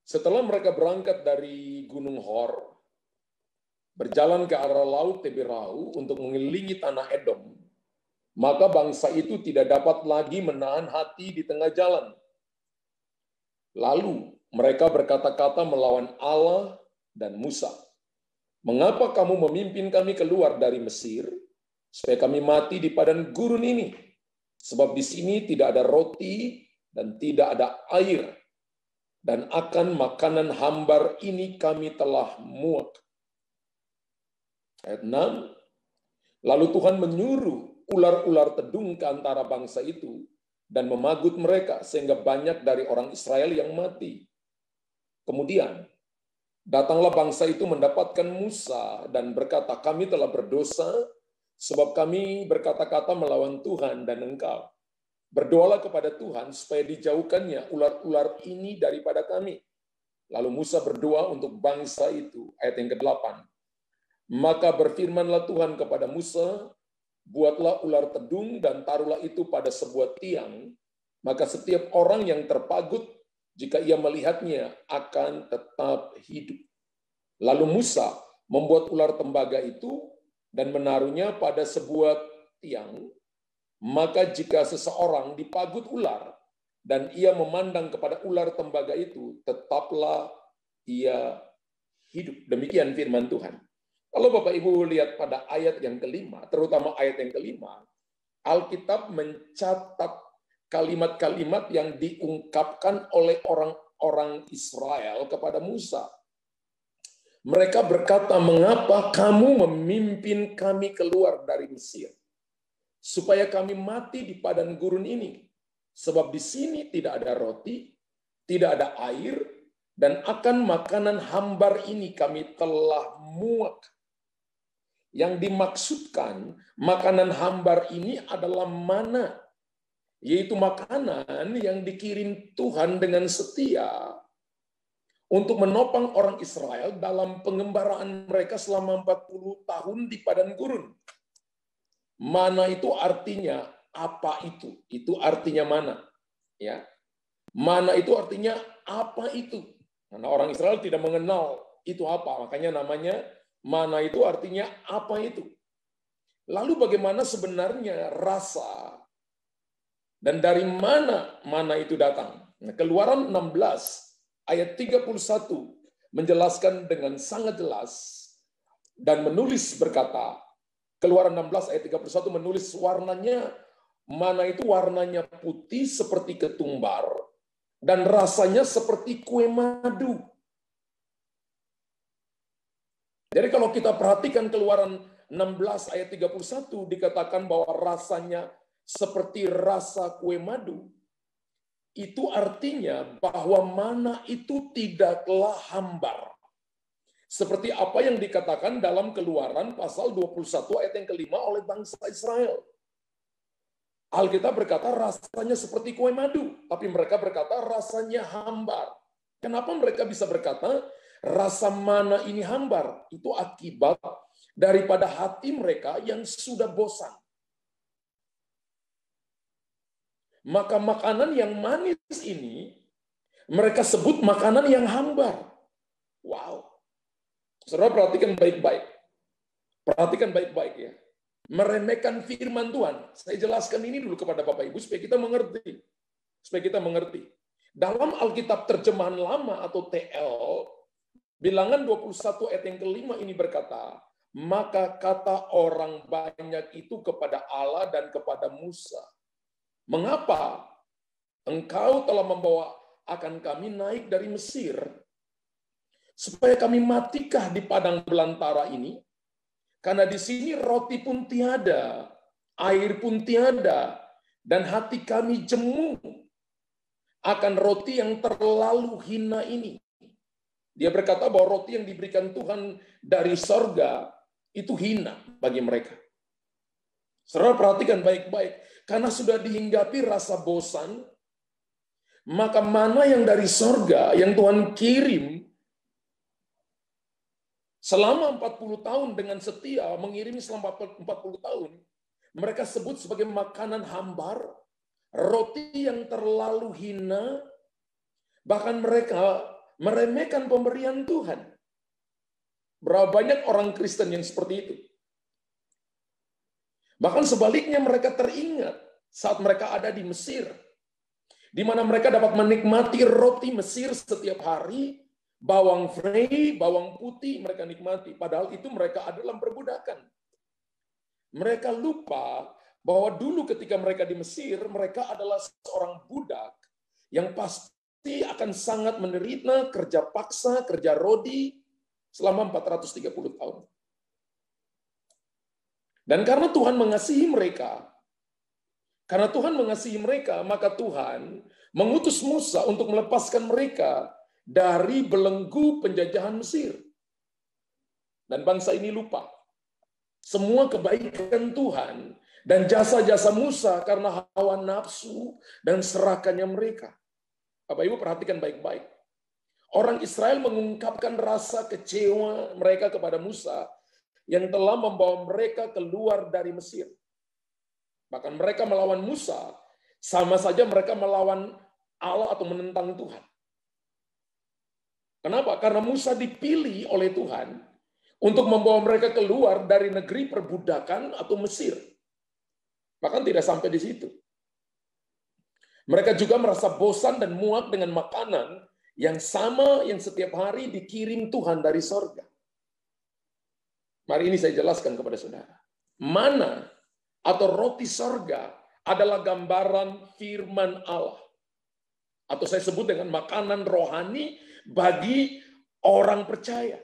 Setelah mereka berangkat dari Gunung Hor, berjalan ke arah Laut Teberau untuk mengelilingi tanah Edom, maka bangsa itu tidak dapat lagi menahan hati di tengah jalan. Lalu mereka berkata-kata melawan Allah dan Musa, "Mengapa kamu memimpin kami keluar dari Mesir, supaya kami mati di padang gurun ini? Sebab di sini tidak ada roti dan tidak ada air, dan akan makanan hambar ini kami telah muak." Ayat 6, lalu Tuhan menyuruh ular-ular tedung ke antara bangsa itu dan memagut mereka, sehingga banyak dari orang Israel yang mati. Kemudian, datanglah bangsa itu mendapatkan Musa dan berkata, "Kami telah berdosa, sebab kami berkata-kata melawan Tuhan dan engkau. Berdoalah kepada Tuhan supaya dijauhkannya ular-ular ini daripada kami." Lalu Musa berdoa untuk bangsa itu. Ayat yang ke-8. Maka berfirmanlah Tuhan kepada Musa, "Buatlah ular tedung dan taruhlah itu pada sebuah tiang, maka setiap orang yang terpagut, jika ia melihatnya, akan tetap hidup." Lalu Musa membuat ular tembaga itu dan menaruhnya pada sebuah tiang. Maka jika seseorang dipagut ular dan ia memandang kepada ular tembaga itu, tetaplah ia hidup. Demikian firman Tuhan. Kalau Bapak Ibu lihat pada ayat yang kelima, terutama ayat yang kelima, Alkitab mencatat kalimat-kalimat yang diungkapkan oleh orang-orang Israel kepada Musa. Mereka berkata, "Mengapa kamu memimpin kami keluar dari Mesir, supaya kami mati di padang gurun ini? Sebab di sini tidak ada roti, tidak ada air, dan akan makanan hambar ini kami telah muak." Yang dimaksudkan makanan hambar ini adalah mana, yaitu makanan yang dikirim Tuhan dengan setia untuk menopang orang Israel dalam pengembaraan mereka selama 40 tahun di padang gurun. Mana itu artinya apa itu? Itu artinya mana? Ya. Mana itu artinya apa itu? Karena orang Israel tidak mengenal itu apa, makanya namanya mana itu artinya apa itu. Lalu bagaimana sebenarnya rasa dan dari mana mana itu datang? Nah, Keluaran 16 ayat 31 menjelaskan dengan sangat jelas dan menulis berkata, Keluaran 16 ayat 31 menulis warnanya, mana itu warnanya putih seperti ketumbar dan rasanya seperti kue madu. Jadi kalau kita perhatikan Keluaran 16 ayat 31 dikatakan bahwa rasanya seperti rasa kue madu. Itu artinya bahwa mana itu tidaklah hambar. Seperti apa yang dikatakan dalam Keluaran pasal 21 ayat yang kelima oleh bangsa Israel. Alkitab berkata rasanya seperti kue madu, tapi mereka berkata rasanya hambar. Kenapa mereka bisa berkata rasa mana ini hambar? Itu akibat daripada hati mereka yang sudah bosan. Maka makanan yang manis ini mereka sebut makanan yang hambar. Wow. Saudara perhatikan baik-baik. Perhatikan baik-baik ya. Meremehkan firman Tuhan. Saya jelaskan ini dulu kepada Bapak Ibu supaya kita mengerti. Supaya kita mengerti. Dalam Alkitab terjemahan lama atau TL, bilangan 21 ayat yang kelima ini berkata, maka kata orang banyak itu kepada Allah dan kepada Musa, "Mengapa engkau telah membawa akan kami naik dari Mesir, supaya kami matikah di padang belantara ini? Karena di sini roti pun tiada, air pun tiada, dan hati kami jemu akan roti yang terlalu hina ini." Dia berkata bahwa roti yang diberikan Tuhan dari sorga itu hina bagi mereka. Saudara perhatikan baik-baik. Karena sudah dihinggapi rasa bosan, maka mana yang dari sorga yang Tuhan kirim selama 40 tahun dengan setia, mengirimi selama 40 tahun, mereka sebut sebagai makanan hambar, roti yang terlalu hina, bahkan mereka meremehkan pemberian Tuhan. Berapa banyak orang Kristen yang seperti itu? Bahkan sebaliknya mereka teringat saat mereka ada di Mesir, di mana mereka dapat menikmati roti Mesir setiap hari, bawang frei, bawang putih mereka nikmati. Padahal itu mereka ada dalam perbudakan. Mereka lupa bahwa dulu ketika mereka di Mesir, mereka adalah seorang budak yang pasti akan sangat menderita, kerja paksa, kerja rodi, selama 430 tahun. Dan karena Tuhan mengasihi mereka, maka Tuhan mengutus Musa untuk melepaskan mereka dari belenggu penjajahan Mesir. Dan bangsa ini lupa semua kebaikan Tuhan dan jasa-jasa Musa karena hawa nafsu dan serakannya mereka. Bapak Ibu perhatikan baik-baik. Orang Israel mengungkapkan rasa kecewa mereka kepada Musa yang telah membawa mereka keluar dari Mesir. Bahkan mereka melawan Musa, sama saja mereka melawan Allah atau menentang Tuhan. Kenapa? Karena Musa dipilih oleh Tuhan untuk membawa mereka keluar dari negeri perbudakan atau Mesir. Bahkan tidak sampai di situ. Mereka juga merasa bosan dan muak dengan makanan yang sama yang setiap hari dikirim Tuhan dari sorga. Mari ini saya jelaskan kepada saudara. Mana atau roti sorga adalah gambaran firman Allah. Atau saya sebut dengan makanan rohani bagi orang percaya.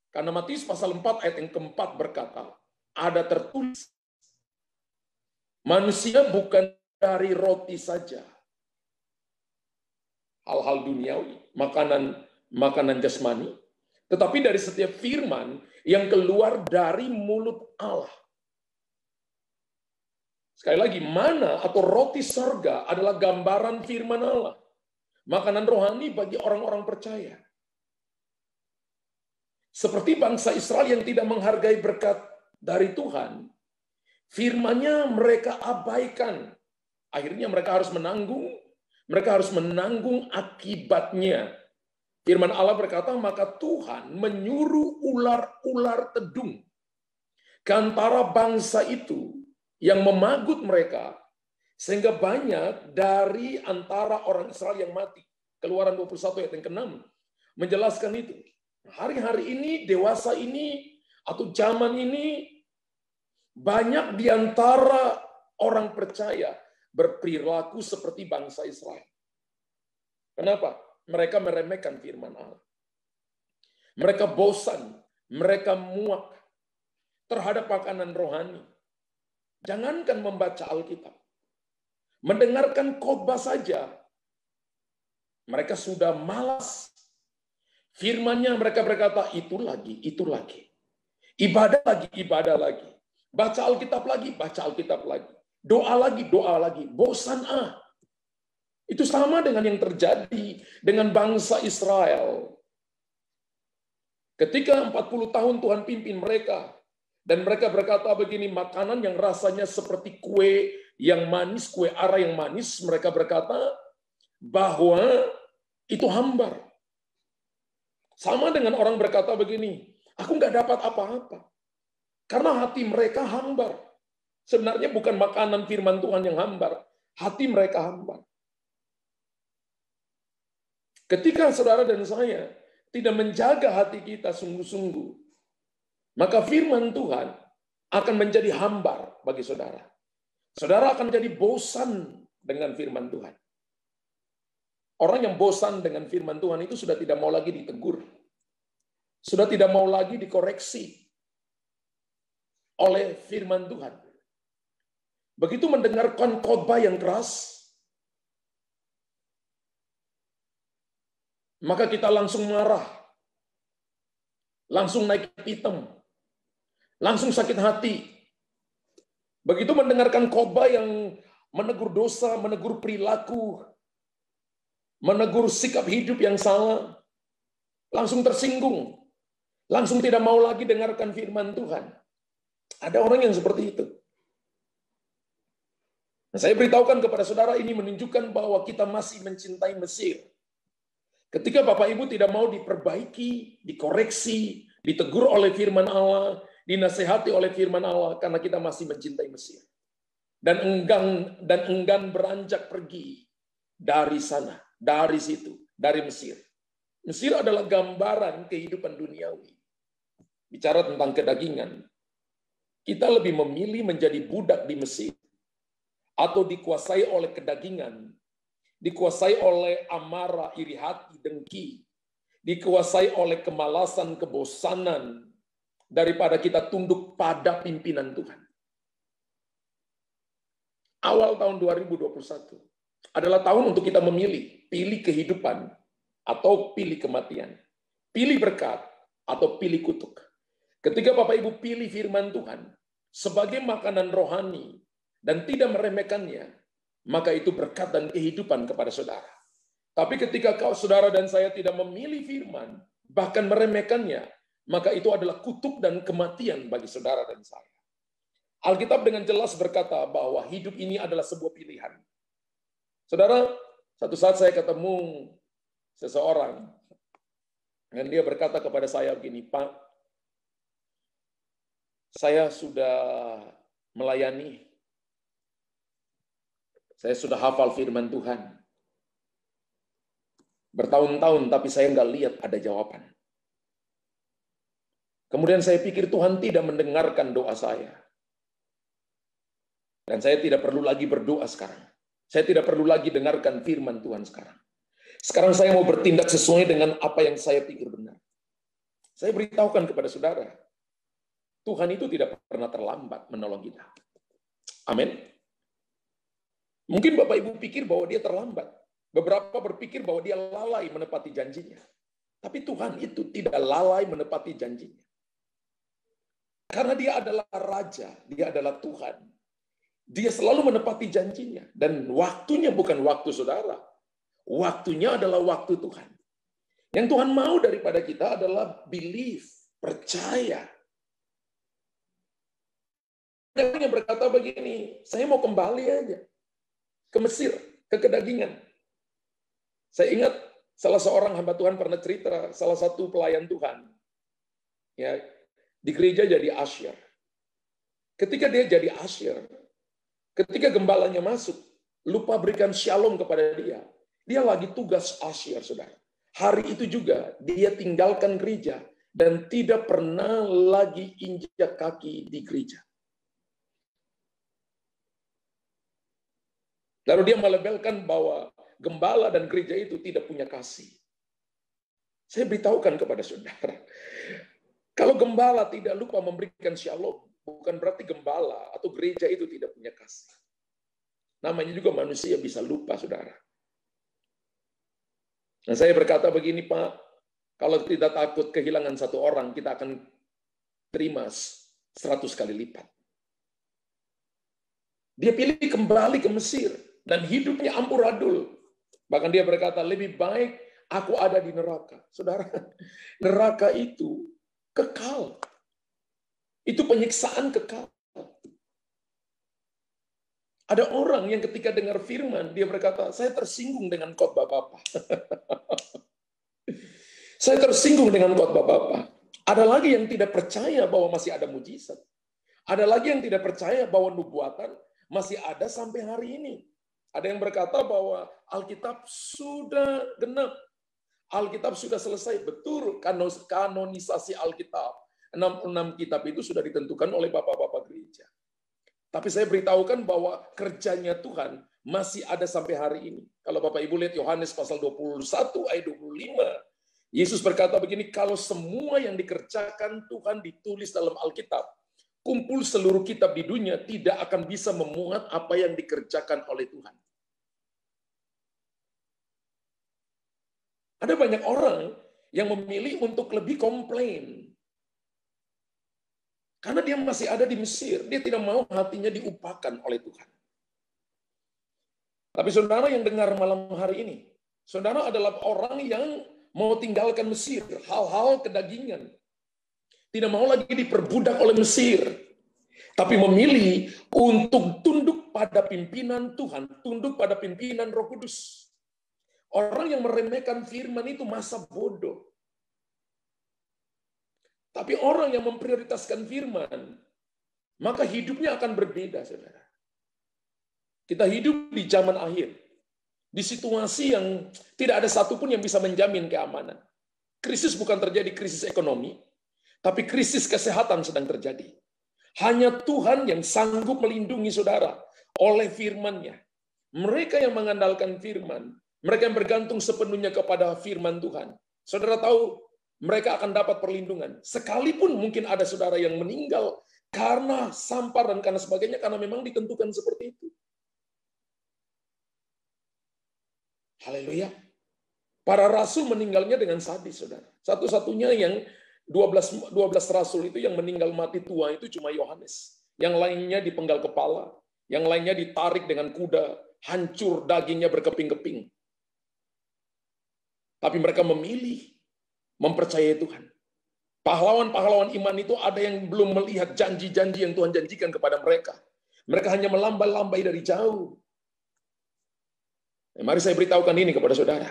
Karena Matius pasal 4 ayat yang keempat berkata, ada tertulis, manusia bukan dari roti saja, hal-hal duniawi, makanan jasmani, tetapi dari setiap firman yang keluar dari mulut Allah. Sekali lagi, mana atau roti surga adalah gambaran firman Allah. Makanan rohani bagi orang-orang percaya. Seperti bangsa Israel yang tidak menghargai berkat dari Tuhan, firman-Nya mereka abaikan. Akhirnya mereka harus menanggung akibatnya. Firman Allah berkata, maka Tuhan menyuruh ular-ular tedung ke antara bangsa itu yang memagut mereka, sehingga banyak dari antara orang Israel yang mati. Keluaran 21 ayat yang ke-6 menjelaskan itu. Hari-hari ini, dewasa ini, atau zaman ini, banyak di antara orang percaya berperilaku seperti bangsa Israel. Kenapa? Mereka meremehkan firman Allah. Mereka bosan, mereka muak terhadap makanan rohani. Jangankan membaca Alkitab, mendengarkan khotbah saja, mereka sudah malas. Firman-Nya mereka berkata, itu lagi. Ibadah lagi. Baca Alkitab lagi. Doa lagi. Bosan Itu sama dengan yang terjadi dengan bangsa Israel. Ketika 40 tahun Tuhan pimpin mereka, dan mereka berkata begini, makanan yang rasanya seperti kue yang manis, kue ara yang manis, mereka berkata bahwa itu hambar. Sama dengan orang berkata begini, aku nggak dapat apa-apa. Karena hati mereka hambar. Sebenarnya bukan makanan firman Tuhan yang hambar, hati mereka hambar. Ketika saudara dan saya tidak menjaga hati kita sungguh-sungguh, maka firman Tuhan akan menjadi hambar bagi saudara. Saudara akan jadi bosan dengan firman Tuhan. Orang yang bosan dengan firman Tuhan itu sudah tidak mau lagi ditegur. Sudah tidak mau lagi dikoreksi oleh firman Tuhan. Begitu mendengarkan khotbah yang keras, maka kita langsung marah, langsung naik pitem, langsung sakit hati. Begitu mendengarkan khotbah yang menegur dosa, menegur perilaku, menegur sikap hidup yang salah, langsung tersinggung, langsung tidak mau lagi dengarkan firman Tuhan. Ada orang yang seperti itu. Nah, saya beritahukan kepada saudara, ini menunjukkan bahwa kita masih mencintai Mesir. Ketika Bapak Ibu tidak mau diperbaiki, dikoreksi, ditegur oleh firman Allah, dinasehati oleh firman Allah, karena kita masih mencintai Mesir. Dan enggan beranjak pergi dari sana, dari situ, dari Mesir. Mesir adalah gambaran kehidupan duniawi. Bicara tentang kedagingan, kita lebih memilih menjadi budak di Mesir atau dikuasai oleh kedagingan, dikuasai oleh amarah, iri hati, dengki, dikuasai oleh kemalasan, kebosanan, daripada kita tunduk pada pimpinan Tuhan. Awal tahun 2021 adalah tahun untuk kita memilih, pilih kehidupan atau pilih kematian, pilih berkat atau pilih kutuk. Ketika Bapak Ibu pilih firman Tuhan sebagai makanan rohani dan tidak meremehkannya, maka itu berkat dan kehidupan kepada saudara. Tapi ketika saudara dan saya tidak memilih firman, bahkan meremehkannya, maka itu adalah kutuk dan kematian bagi saudara dan saya. Alkitab dengan jelas berkata bahwa hidup ini adalah sebuah pilihan. Saudara, satu saat saya ketemu seseorang, dan dia berkata kepada saya begini, Pak, saya sudah melayani, saya sudah hafal firman Tuhan, bertahun-tahun, tapi saya nggak lihat ada jawaban. Kemudian saya pikir Tuhan tidak mendengarkan doa saya. Dan saya tidak perlu lagi berdoa sekarang. Saya tidak perlu lagi dengarkan firman Tuhan sekarang. Sekarang saya mau bertindak sesuai dengan apa yang saya pikir benar. Saya beritahukan kepada saudara, Tuhan itu tidak pernah terlambat menolong kita. Amin. Mungkin Bapak Ibu pikir bahwa dia terlambat. Beberapa berpikir bahwa dia lalai menepati janjinya. Tapi Tuhan itu tidak lalai menepati janjinya. Karena dia adalah Raja, dia adalah Tuhan. Dia selalu menepati janjinya. Dan waktunya bukan waktu saudara. Waktunya adalah waktu Tuhan. Yang Tuhan mau daripada kita adalah believe, percaya. Yang berkata begini, saya mau kembali aja ke Mesir, ke kedagingan. Saya ingat salah seorang hamba Tuhan pernah cerita, salah satu pelayan Tuhan, ya, di gereja jadi usher. Ketika dia jadi usher, ketika gembalanya masuk, lupa berikan shalom kepada dia. Dia lagi tugas usher, saudara. Hari itu juga dia tinggalkan gereja dan tidak pernah lagi injak kaki di gereja. Lalu dia melabelkan bahwa gembala dan gereja itu tidak punya kasih. Saya beritahukan kepada saudara, kalau gembala tidak lupa memberikan shalom, bukan berarti gembala atau gereja itu tidak punya kasih. Namanya juga manusia bisa lupa, saudara. Nah, saya berkata begini, Pak, kalau tidak takut kehilangan satu orang, kita akan terima 100 kali lipat. Dia pilih kembali ke Mesir dan hidupnya amburadul. Bahkan dia berkata, lebih baik aku ada di neraka. Saudara, neraka itu kekal. Itu penyiksaan kekal. Ada orang yang ketika dengar firman, dia berkata, saya tersinggung dengan khotbah Bapak. Saya tersinggung dengan khotbah Bapak. Ada lagi yang tidak percaya bahwa masih ada mujizat. Ada lagi yang tidak percaya bahwa nubuatan masih ada sampai hari ini. Ada yang berkata bahwa Alkitab sudah genap. Alkitab sudah selesai. Betul, kanonisasi Alkitab. 66 kitab itu sudah ditentukan oleh bapak-bapak gereja. Tapi saya beritahukan bahwa kerjanya Tuhan masih ada sampai hari ini. Kalau Bapak Ibu lihat Yohanes pasal 21 ayat 25, Yesus berkata begini, kalau semua yang dikerjakan Tuhan ditulis dalam Alkitab, kumpul seluruh kitab di dunia tidak akan bisa memuat apa yang dikerjakan oleh Tuhan. Ada banyak orang yang memilih untuk lebih komplain. Karena dia masih ada di Mesir. Dia tidak mau hatinya diupahkan oleh Tuhan. Tapi saudara yang dengar malam hari ini, saudara adalah orang yang mau tinggalkan Mesir. Hal-hal kedagingan. Tidak mau lagi diperbudak oleh Mesir. tapi memilih untuk tunduk pada pimpinan Tuhan, tunduk pada pimpinan Roh Kudus. Orang yang meremehkan firman itu masa bodoh. Tapi orang yang memprioritaskan firman, maka hidupnya akan berbeda, saudara. Kita hidup di zaman akhir, di situasi yang tidak ada satupun yang bisa menjamin keamanan. Krisis bukan terjadi krisis ekonomi, tapi krisis kesehatan sedang terjadi. Hanya Tuhan yang sanggup melindungi saudara oleh firman-Nya. Mereka yang mengandalkan firman, mereka yang bergantung sepenuhnya kepada firman Tuhan. Saudara tahu, mereka akan dapat perlindungan. Sekalipun mungkin ada saudara yang meninggal karena sampar dan karena sebagainya, karena memang ditentukan seperti itu. Haleluya. Para rasul meninggalnya dengan sadis, saudara. Satu-satunya yang 12 rasul itu yang meninggal mati tua itu cuma Yohanes. Yang lainnya dipenggal kepala, yang lainnya ditarik dengan kuda, hancur dagingnya berkeping-keping. Tapi mereka memilih mempercayai Tuhan. Pahlawan-pahlawan iman itu ada yang belum melihat janji-janji yang Tuhan janjikan kepada mereka. Mereka hanya melambai-lambai dari jauh. Mari saya beritahukan ini kepada saudara.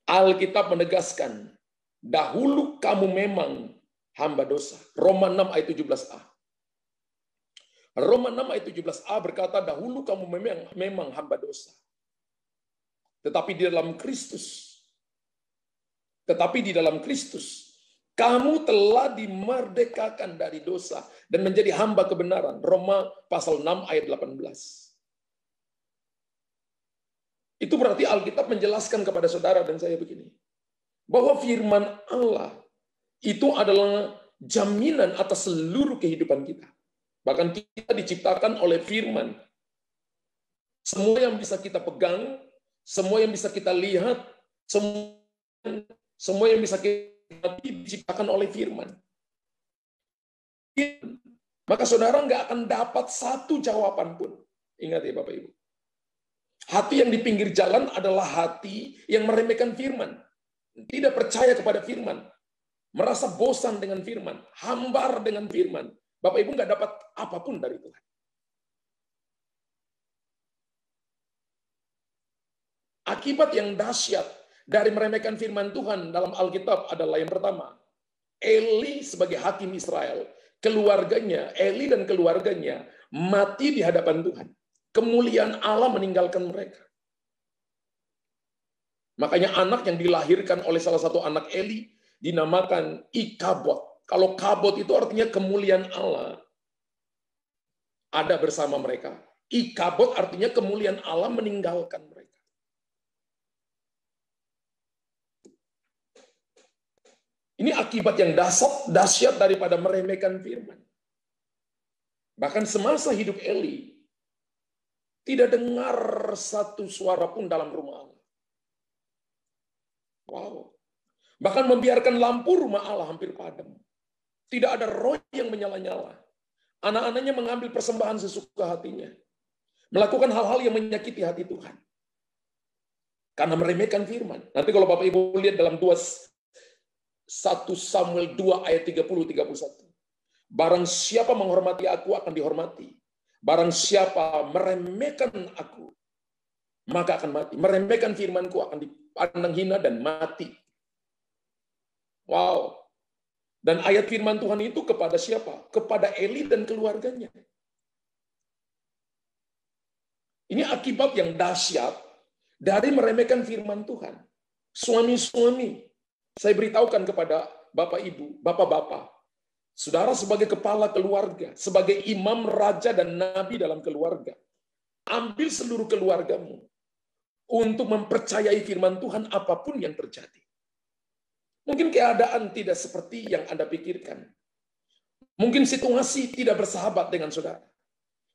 Alkitab menegaskan, dahulu kamu memang hamba dosa. Roma 6 ayat 17a. Roma 6 ayat 17a berkata, dahulu kamu memang hamba dosa. Tetapi di dalam Kristus, kamu telah dimerdekakan dari dosa dan menjadi hamba kebenaran. Roma pasal 6 ayat 18. Itu berarti Alkitab menjelaskan kepada saudara dan saya begini, bahwa firman Allah itu adalah jaminan atas seluruh kehidupan kita. Bahkan kita diciptakan oleh firman. Semua yang bisa kita pegang, semua yang bisa kita lihat, semua yang bisa kita diciptakan oleh firman. Maka saudara nggak akan dapat satu jawaban pun. Ingat ya Bapak Ibu. Hati yang di pinggir jalan adalah hati yang meremehkan firman. Tidak percaya kepada firman. Merasa bosan dengan firman. Hambar dengan firman. Bapak Ibu nggak dapat apapun dari Tuhan. Akibat yang dahsyat dari meremehkan firman Tuhan dalam Alkitab adalah yang pertama. Eli sebagai hakim Israel. Keluarganya, Eli dan keluarganya mati di hadapan Tuhan. Kemuliaan Allah meninggalkan mereka. Makanya anak yang dilahirkan oleh salah satu anak Eli dinamakan Ikabod. Kalau kabot itu artinya kemuliaan Allah ada bersama mereka. Ikabod artinya kemuliaan Allah meninggalkan mereka. Ini akibat yang dahsyat daripada meremehkan firman. Bahkan semasa hidup Eli, tidak dengar satu suara pun dalam rumah Allah. Wow. Bahkan membiarkan lampu rumah Allah hampir padam. Tidak ada roh yang menyala-nyala. Anak-anaknya mengambil persembahan sesuka hatinya. Melakukan hal-hal yang menyakiti hati Tuhan. Karena meremehkan firman. Nanti kalau Bapak Ibu lihat dalam 1 Samuel 2 ayat 30-31. Barang siapa menghormati aku akan dihormati. Barang siapa meremehkan aku, maka akan mati. Meremehkan firmanku akan dipandang hina dan mati. Wow. Dan ayat firman Tuhan itu kepada siapa? Kepada Eli dan keluarganya. Ini akibat yang dahsyat dari meremehkan firman Tuhan. Suami-suami, saya beritahukan kepada Bapak Ibu, Bapak-bapak, saudara sebagai kepala keluarga, sebagai imam, raja, dan nabi dalam keluarga, ambil seluruh keluargamu untuk mempercayai firman Tuhan apapun yang terjadi. Mungkin keadaan tidak seperti yang Anda pikirkan. Mungkin situasi tidak bersahabat dengan saudara.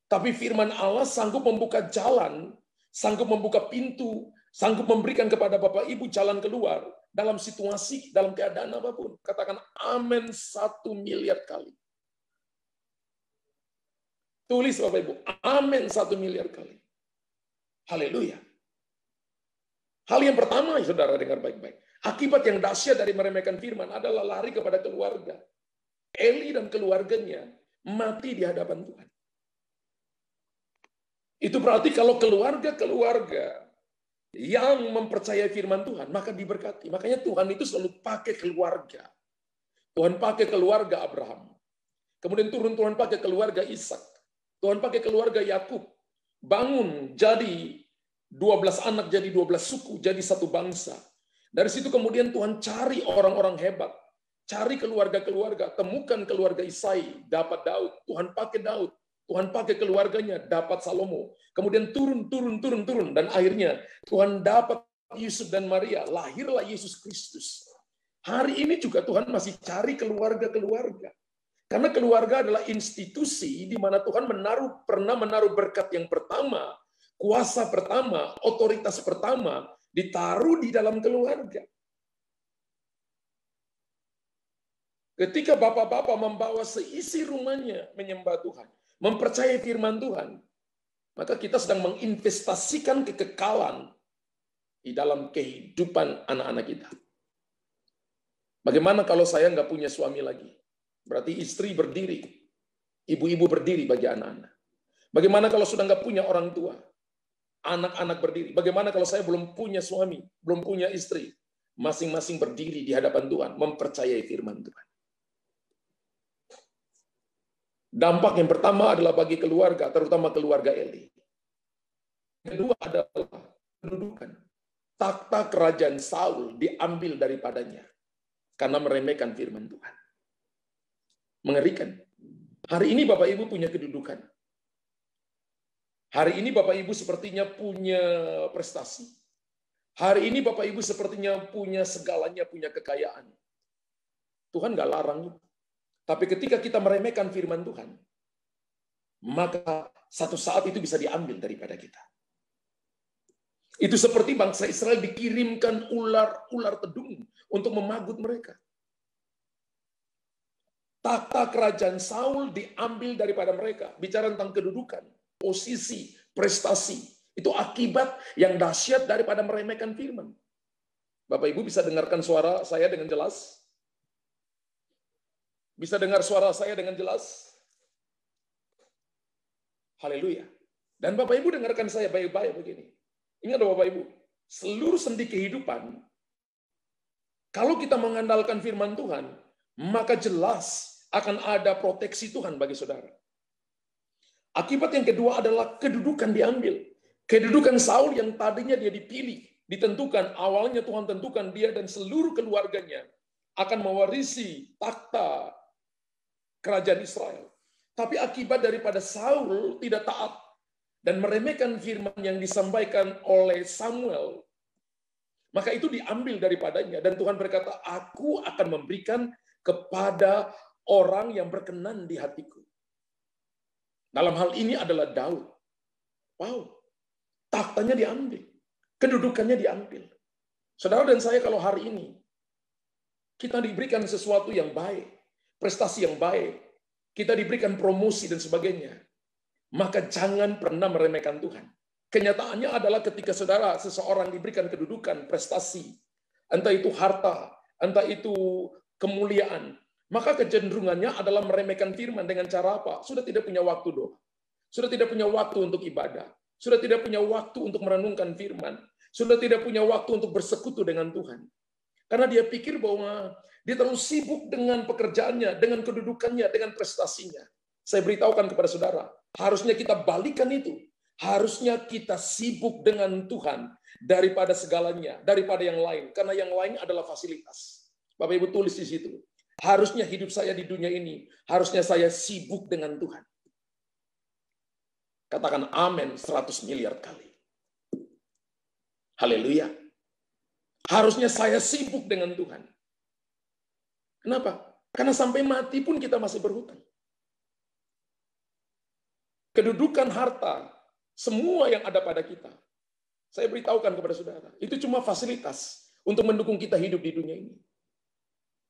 Tapi firman Allah sanggup membuka jalan, sanggup membuka pintu, sanggup memberikan kepada Bapak Ibu jalan keluar dalam situasi, dalam keadaan apapun. Katakan amin 1 miliar kali. Tulis Bapak Ibu, amin 1 miliar kali. Haleluya. Hal yang pertama, saudara dengar baik-baik. Akibat yang dahsyat dari meremehkan firman adalah lari kepada keluarga. Eli dan keluarganya mati di hadapan Tuhan. Itu berarti kalau keluarga-keluarga yang mempercayai firman Tuhan, maka diberkati. Makanya Tuhan itu selalu pakai keluarga. Tuhan pakai keluarga Abraham. Kemudian Tuhan pakai keluarga Ishak. Tuhan pakai keluarga Yakub. Bangun jadi 12 anak, jadi 12 suku, jadi satu bangsa. Dari situ kemudian Tuhan cari orang-orang hebat. Cari keluarga-keluarga. Temukan keluarga Isai, dapat Daud. Tuhan pakai Daud. Tuhan pakai keluarganya, dapat Salomo. Kemudian turun. Dan akhirnya Tuhan dapat Yusuf dan Maria. Lahirlah Yesus Kristus. Hari ini juga Tuhan masih cari keluarga-keluarga. Karena keluarga adalah institusi di mana Tuhan pernah menaruh berkat yang pertama, kuasa pertama, otoritas pertama, ditaruh di dalam keluarga. Ketika bapak-bapak membawa seisi rumahnya menyembah Tuhan, mempercayai firman Tuhan, maka kita sedang menginvestasikan kekekalan di dalam kehidupan anak-anak kita. Bagaimana kalau saya nggak punya suami lagi? Berarti istri berdiri, ibu-ibu berdiri bagi anak-anak. Bagaimana kalau sudah nggak punya orang tua? Anak-anak berdiri. Bagaimana kalau saya belum punya suami, belum punya istri? Masing-masing berdiri di hadapan Tuhan, mempercayai firman Tuhan. Dampak yang pertama adalah bagi keluarga, terutama keluarga Eli. Kedua adalah kedudukan. Takhta kerajaan Saul diambil daripadanya karena meremehkan firman Tuhan. Mengerikan. Hari ini Bapak Ibu punya kedudukan. Hari ini Bapak Ibu sepertinya punya prestasi. Hari ini Bapak Ibu sepertinya punya segalanya, punya kekayaan. Tuhan nggak larang itu. Tapi ketika kita meremehkan firman Tuhan, maka satu saat itu bisa diambil daripada kita. Itu seperti bangsa Israel dikirimkan ular tedung untuk memagut mereka. Takhta kerajaan Saul diambil daripada mereka. Bicara tentang kedudukan, posisi, prestasi. Itu akibat yang dahsyat daripada meremehkan firman. Bapak Ibu bisa dengarkan suara saya dengan jelas? Bisa dengar suara saya dengan jelas? Haleluya. Dan Bapak Ibu dengarkan saya baik-baik begini. Ingat Bapak Ibu, seluruh sendi kehidupan, kalau kita mengandalkan firman Tuhan, maka jelas akan ada proteksi Tuhan bagi saudara. Akibat yang kedua adalah kedudukan diambil. Kedudukan Saul yang tadinya dia dipilih, ditentukan, awalnya Tuhan tentukan dia dan seluruh keluarganya akan mewarisi takhta kerajaan Israel. Tapi akibat daripada Saul tidak taat dan meremehkan firman yang disampaikan oleh Samuel, maka itu diambil daripadanya. Dan Tuhan berkata, aku akan memberikan kepada orang yang berkenan di hatiku. Dalam hal ini adalah Daud. Wow, tahtanya diambil, kedudukannya diambil. Saudara dan saya kalau hari ini kita diberikan sesuatu yang baik, prestasi yang baik, kita diberikan promosi dan sebagainya, maka jangan pernah meremehkan Tuhan. Kenyataannya adalah ketika seseorang diberikan kedudukan, prestasi, entah itu harta, entah itu kemuliaan, maka kecenderungannya adalah meremehkan firman dengan cara apa? Sudah tidak punya waktu doa. Sudah tidak punya waktu untuk ibadah. Sudah tidak punya waktu untuk merenungkan firman. Sudah tidak punya waktu untuk bersekutu dengan Tuhan. Karena dia pikir bahwa dia terlalu sibuk dengan pekerjaannya, dengan kedudukannya, dengan prestasinya. Saya beritahukan kepada saudara, harusnya kita balikan itu. Harusnya kita sibuk dengan Tuhan daripada segalanya, daripada yang lain. Karena yang lain adalah fasilitas. Bapak Ibu tulis di situ. Harusnya hidup saya di dunia ini, harusnya saya sibuk dengan Tuhan. Katakan amin 100 miliar kali. Haleluya. Harusnya saya sibuk dengan Tuhan. Kenapa? Karena sampai mati pun kita masih berhutang. Kedudukan, harta, semua yang ada pada kita, saya beritahukan kepada saudara, itu cuma fasilitas untuk mendukung kita hidup di dunia ini.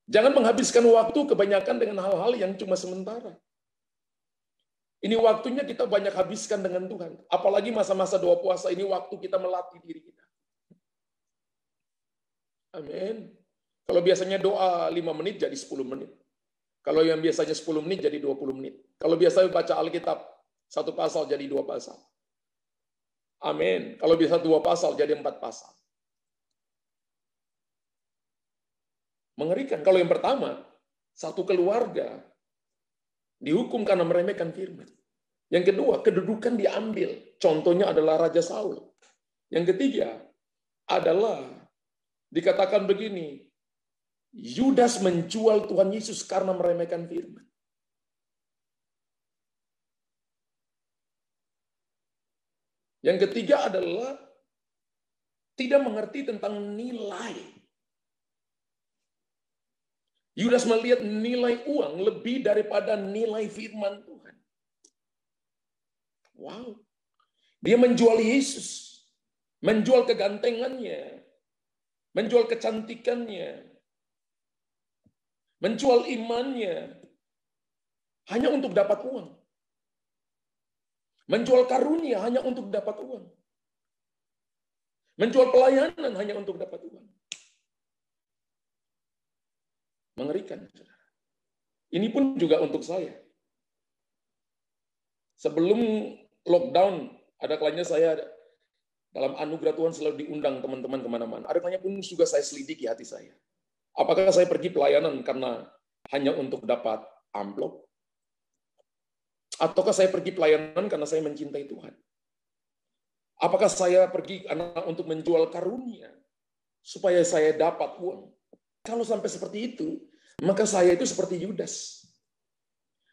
Jangan menghabiskan waktu kebanyakan dengan hal-hal yang cuma sementara. Ini waktunya kita banyak habiskan dengan Tuhan. Apalagi masa-masa doa puasa ini waktu kita melatih diri kita. Amin. Kalau biasanya doa 5 menit jadi 10 menit. Kalau yang biasanya 10 menit jadi 20 menit. Kalau biasanya baca Alkitab 1 pasal jadi 2 pasal. Amin. Kalau bisa 2 pasal jadi 4 pasal. Mengerikan. Kalau yang pertama, satu keluarga dihukum karena meremehkan firman. Yang kedua, kedudukan diambil. Contohnya adalah Raja Saul. Yang ketiga adalah dikatakan begini, Yudas menjual Tuhan Yesus karena meremehkan firman. Yang ketiga adalah tidak mengerti tentang nilai. Yudas melihat nilai uang lebih daripada nilai firman Tuhan. Wow. Dia menjual Yesus, menjual kegantengannya, menjual kecantikannya, menjual imannya hanya untuk dapat uang. Menjual karunia hanya untuk dapat uang. Menjual pelayanan hanya untuk dapat uang. Mengerikan, saudara. Ini pun juga untuk saya. Sebelum lockdown, ada kalanya saya dalam anugerah Tuhan selalu diundang teman-teman kemana-mana. Ada kalanya pun juga saya selidiki hati saya. Apakah saya pergi pelayanan karena hanya untuk dapat amplop? Ataukah saya pergi pelayanan karena saya mencintai Tuhan? Apakah saya pergi karena untuk menjual karunia supaya saya dapat uang? Kalau sampai seperti itu, maka saya itu seperti Yudas.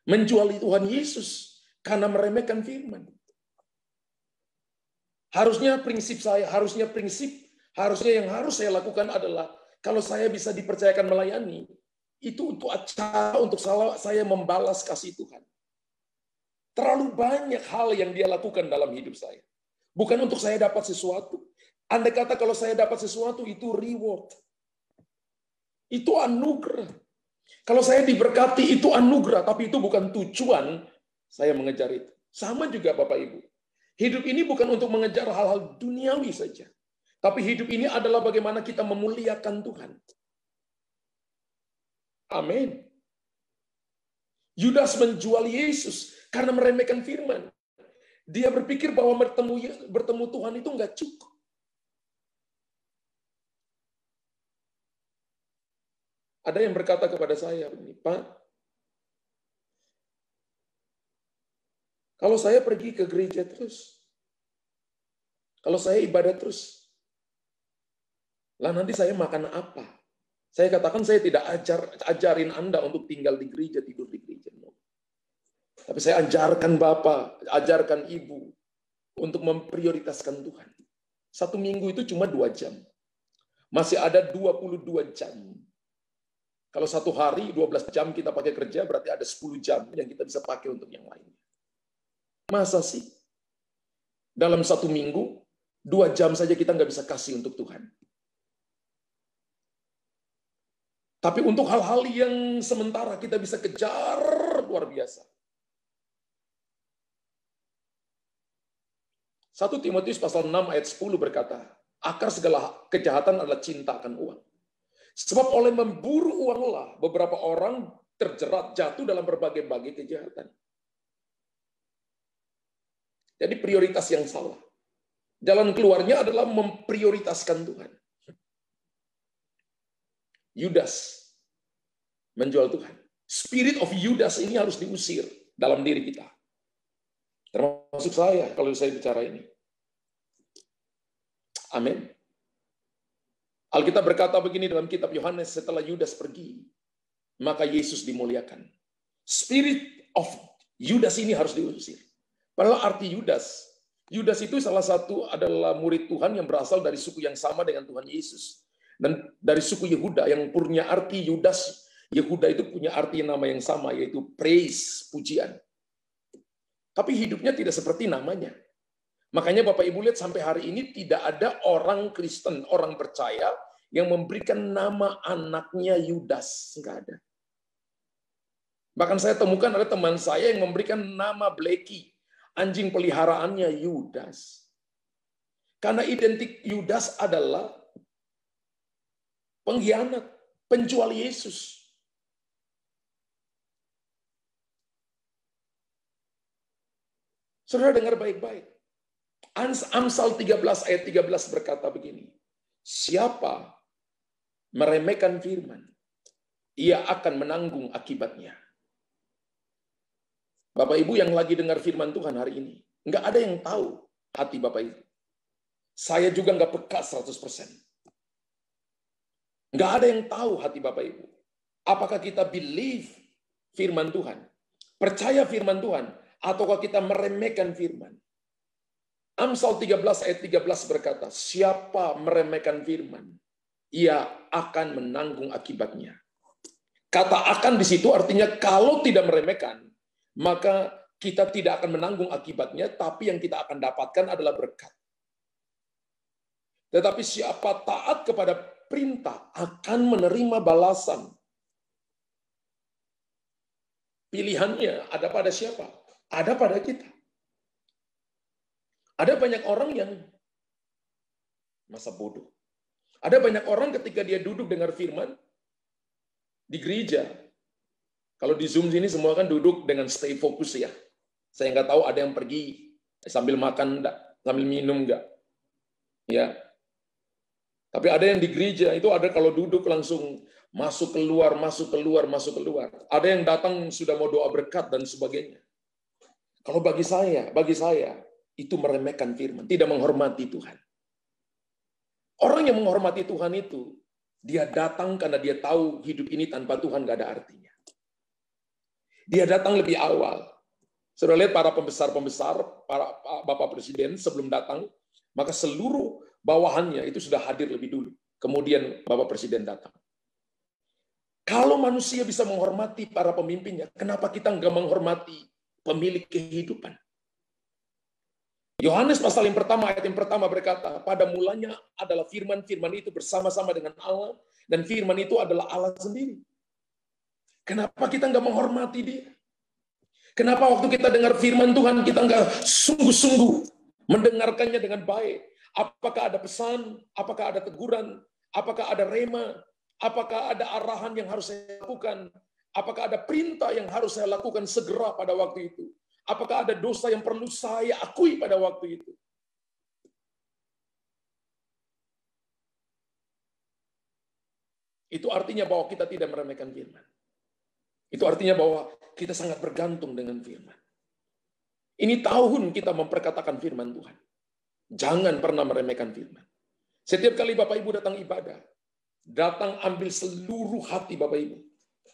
Menjual Tuhan Yesus karena meremehkan firman. Harusnya yang harus saya lakukan adalah kalau saya bisa dipercayakan melayani, itu untuk cara untuk saya membalas kasih Tuhan. Terlalu banyak hal yang dia lakukan dalam hidup saya. Bukan untuk saya dapat sesuatu. Andai kata kalau saya dapat sesuatu, itu reward. Itu anugerah. Kalau saya diberkati, itu anugerah. Tapi itu bukan tujuan saya mengejar itu. Sama juga Bapak Ibu. Hidup ini bukan untuk mengejar hal-hal duniawi saja. Tapi hidup ini adalah bagaimana kita memuliakan Tuhan. Amin. Yudas menjual Yesus karena meremehkan firman. Dia berpikir bahwa bertemu Tuhan itu enggak cukup. Ada yang berkata kepada saya, Pak, kalau saya pergi ke gereja terus, kalau saya ibadah terus, lah nanti saya makan apa? Saya katakan saya tidak ajarin Anda untuk tinggal di gereja, tidur di gereja. No. Tapi saya ajarkan Bapak, ajarkan Ibu untuk memprioritaskan Tuhan. 1 minggu itu cuma 2 jam. Masih ada 22 jam. Kalau 1 hari 12 jam kita pakai kerja, berarti ada 10 jam yang kita bisa pakai untuk yang lainnya. Masa sih? Dalam 1 minggu, 2 jam saja kita nggak bisa kasih untuk Tuhan. Tapi untuk hal-hal yang sementara kita bisa kejar luar biasa. 1 Timotius pasal 6 ayat 10 berkata, akar segala kejahatan adalah cinta akan uang. Sebab oleh memburu uanglah beberapa orang terjerat jatuh dalam berbagai-bagai kejahatan. Jadi prioritas yang salah. Jalan keluarnya adalah memprioritaskan Tuhan. Yudas menjual Tuhan. Spirit of Yudas ini harus diusir dalam diri kita. Termasuk saya kalau saya bicara ini. Amin. Alkitab berkata begini dalam kitab Yohanes, setelah Yudas pergi, maka Yesus dimuliakan. Spirit of Yudas ini harus diusir. Padahal arti Yudas itu salah satu adalah murid Tuhan yang berasal dari suku yang sama dengan Tuhan Yesus. Dan dari suku Yehuda yang punya arti Yudas, Yehuda itu punya arti nama yang sama, yaitu praise, pujian. Tapi hidupnya tidak seperti namanya. Makanya Bapak Ibu lihat sampai hari ini tidak ada orang Kristen, orang percaya yang memberikan nama anaknya Yudas. Enggak ada. Bahkan saya temukan ada teman saya yang memberikan nama Bleki, anjing peliharaannya Yudas. Karena identik Yudas adalah pengkhianat, penjual Yesus. Saudara dengar baik-baik. Amsal 13 ayat 13 berkata begini. Siapa meremehkan firman, ia akan menanggung akibatnya. Bapak Ibu yang lagi dengar firman Tuhan hari ini, nggak ada yang tahu hati Bapak Ibu. Saya juga nggak peka 100%. Nggak ada yang tahu hati Bapak Ibu. Apakah kita believe firman Tuhan, percaya firman Tuhan, ataukah kita meremehkan firman? Amsal 13 ayat 13 berkata, siapa meremehkan firman, ia akan menanggung akibatnya. Kata akan di situ artinya kalau tidak meremehkan, maka kita tidak akan menanggung akibatnya, tapi yang kita akan dapatkan adalah berkat. Tetapi siapa taat kepada perintah akan menerima balasan. Pilihannya ada pada siapa? Ada pada kita. Ada banyak orang yang masa bodoh. Ada banyak orang ketika dia duduk dengar firman di gereja. Kalau di Zoom sini semua kan duduk dengan stay fokus ya. Saya nggak tahu ada yang pergi sambil makan enggak, sambil minum enggak. Ya. Tapi ada yang di gereja itu ada kalau duduk langsung masuk keluar, masuk keluar, masuk keluar. Ada yang datang sudah mau doa berkat dan sebagainya. Kalau bagi saya itu meremehkan firman, tidak menghormati Tuhan. Orang yang menghormati Tuhan itu, dia datang karena dia tahu hidup ini tanpa Tuhan gak ada artinya. Dia datang lebih awal. Sudah lihat para pembesar-pembesar, para Bapak Presiden sebelum datang, maka seluruh bawahannya itu sudah hadir lebih dulu. Kemudian Bapak Presiden datang. Kalau manusia bisa menghormati para pemimpinnya, kenapa kita nggak menghormati pemilik kehidupan? Yohanes pasal yang pertama, ayat yang pertama berkata, pada mulanya adalah firman, firman itu bersama-sama dengan Allah, dan firman itu adalah Allah sendiri. Kenapa kita nggak menghormati dia? Kenapa waktu kita dengar firman Tuhan, kita nggak sungguh-sungguh mendengarkannya dengan baik? Apakah ada pesan? Apakah ada teguran? Apakah ada rema? Apakah ada arahan yang harus saya lakukan? Apakah ada perintah yang harus saya lakukan segera pada waktu itu? Apakah ada dosa yang perlu saya akui pada waktu itu? Itu artinya bahwa kita tidak meremehkan firman. Itu artinya bahwa kita sangat bergantung dengan firman. Ini tahun kita memperkatakan firman Tuhan. Jangan pernah meremehkan firman. Setiap kali Bapak Ibu datang ibadah, datang ambil seluruh hati Bapak Ibu.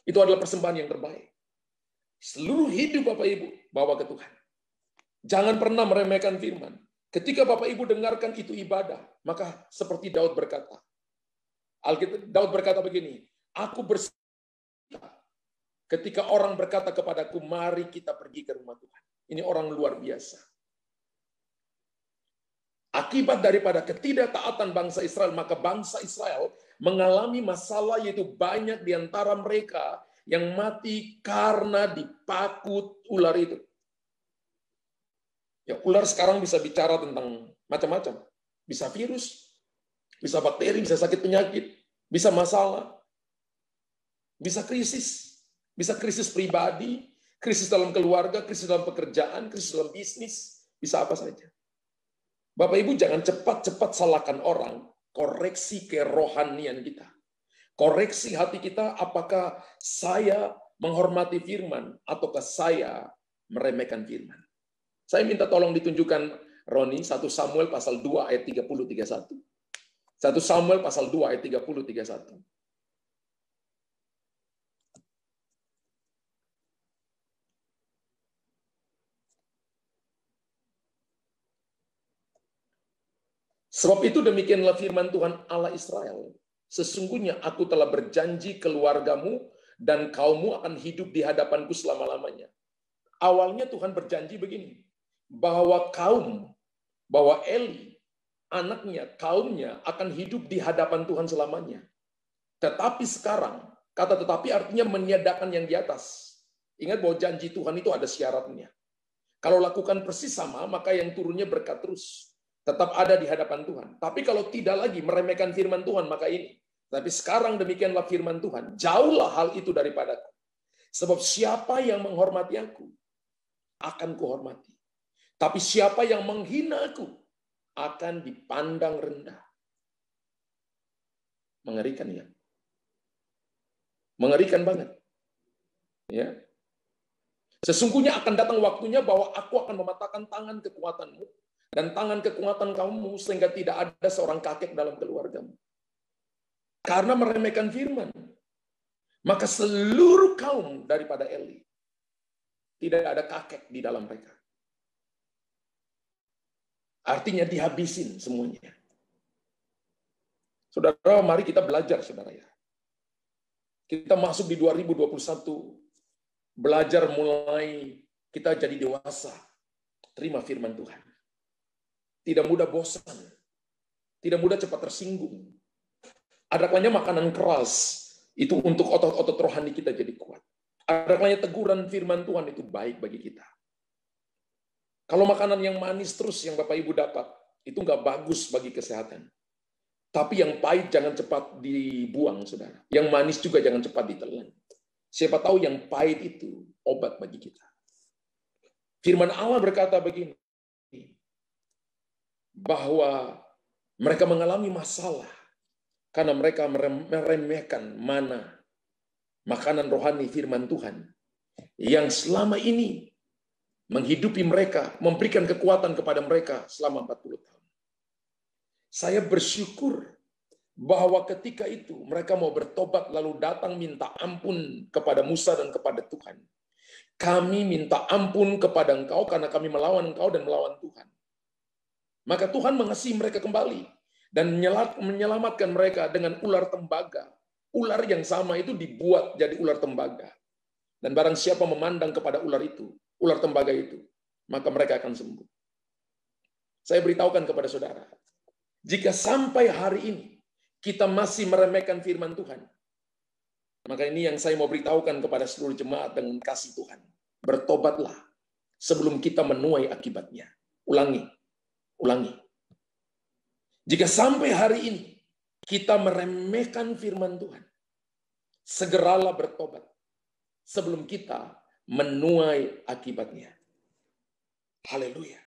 Itu adalah persembahan yang terbaik. Seluruh hidup Bapak Ibu bawa ke Tuhan. Jangan pernah meremehkan firman. Ketika Bapak Ibu dengarkan itu ibadah, maka seperti Daud berkata. Daud berkata begini, aku bersuka ketika orang berkata kepadaku, mari kita pergi ke rumah Tuhan. Ini orang luar biasa. Akibat daripada ketidaktaatan bangsa Israel, maka bangsa Israel mengalami masalah, yaitu banyak di antara mereka yang mati karena dipakut ular itu. Ya, ular sekarang bisa bicara tentang macam-macam. Bisa virus, bisa bakteri, bisa sakit penyakit, bisa masalah, bisa krisis pribadi, krisis dalam keluarga, krisis dalam pekerjaan, krisis dalam bisnis, bisa apa saja. Bapak Ibu jangan cepat-cepat salahkan orang, koreksi kerohanian kita. Koreksi hati kita, apakah saya menghormati firman, ataukah saya meremehkan firman. Saya minta tolong ditunjukkan, Roni, 1 Samuel pasal 2 ayat 30-31. 1 Samuel pasal 2 ayat 30-31. Sebab itu demikianlah firman Tuhan Allah Israel. Sesungguhnya aku telah berjanji keluargamu dan kaummu akan hidup di hadapanku selama-lamanya. Awalnya Tuhan berjanji begini, bahwa Eli, anaknya, kaumnya akan hidup di hadapan Tuhan selamanya. Tetapi sekarang, kata tetapi artinya meniadakan yang di atas. Ingat bahwa janji Tuhan itu ada syaratnya. Kalau lakukan persis sama, maka yang turunnya berkat terus. Tetap ada di hadapan Tuhan. Tapi kalau tidak lagi meremehkan firman Tuhan, maka ini. Tapi sekarang demikianlah firman Tuhan. Jauhlah hal itu daripadaku. Sebab siapa yang menghormati aku, akan kuhormati. Tapi siapa yang menghina aku akan dipandang rendah. Mengerikan ya. Mengerikan banget. Ya. Sesungguhnya akan datang waktunya bahwa aku akan mematahkan tangan kekuatanmu dan tangan kekuatan kamu sehingga tidak ada seorang kakek dalam keluargamu. Karena meremehkan firman. Maka seluruh kaum daripada Eli tidak ada kakek di dalam mereka. Artinya dihabisin semuanya. Saudara, mari kita belajar, saudara ya. Kita masuk di 2021, belajar mulai kita jadi dewasa. Terima firman Tuhan. Tidak mudah bosan. Tidak mudah cepat tersinggung. Ada kalanya makanan keras, itu untuk otot-otot rohani kita jadi kuat. Ada kalanya teguran firman Tuhan itu baik bagi kita. Kalau makanan yang manis terus yang Bapak Ibu dapat, itu nggak bagus bagi kesehatan. Tapi yang pahit jangan cepat dibuang, saudara. Yang manis juga jangan cepat ditelan. Siapa tahu yang pahit itu obat bagi kita. Firman Allah berkata begini, bahwa mereka mengalami masalah karena mereka meremehkan mana makanan rohani firman Tuhan yang selama ini menghidupi mereka, memberikan kekuatan kepada mereka selama 40 tahun. Saya bersyukur bahwa ketika itu mereka mau bertobat lalu datang minta ampun kepada Musa dan kepada Tuhan. Kami minta ampun kepada Engkau karena kami melawan Engkau dan melawan Tuhan. Maka Tuhan mengasihi mereka kembali dan menyelamatkan mereka dengan ular tembaga. Ular yang sama itu dibuat jadi ular tembaga. Dan barang siapa memandang kepada ular itu, ular tembaga itu, maka mereka akan sembuh. Saya beritahukan kepada saudara, jika sampai hari ini kita masih meremehkan firman Tuhan, maka ini yang saya mau beritahukan kepada seluruh jemaat dengan kasih Tuhan. Bertobatlah sebelum kita menuai akibatnya. Ulangi. Jika sampai hari ini kita meremehkan firman Tuhan, segeralah bertobat sebelum kita menuai akibatnya. Haleluya.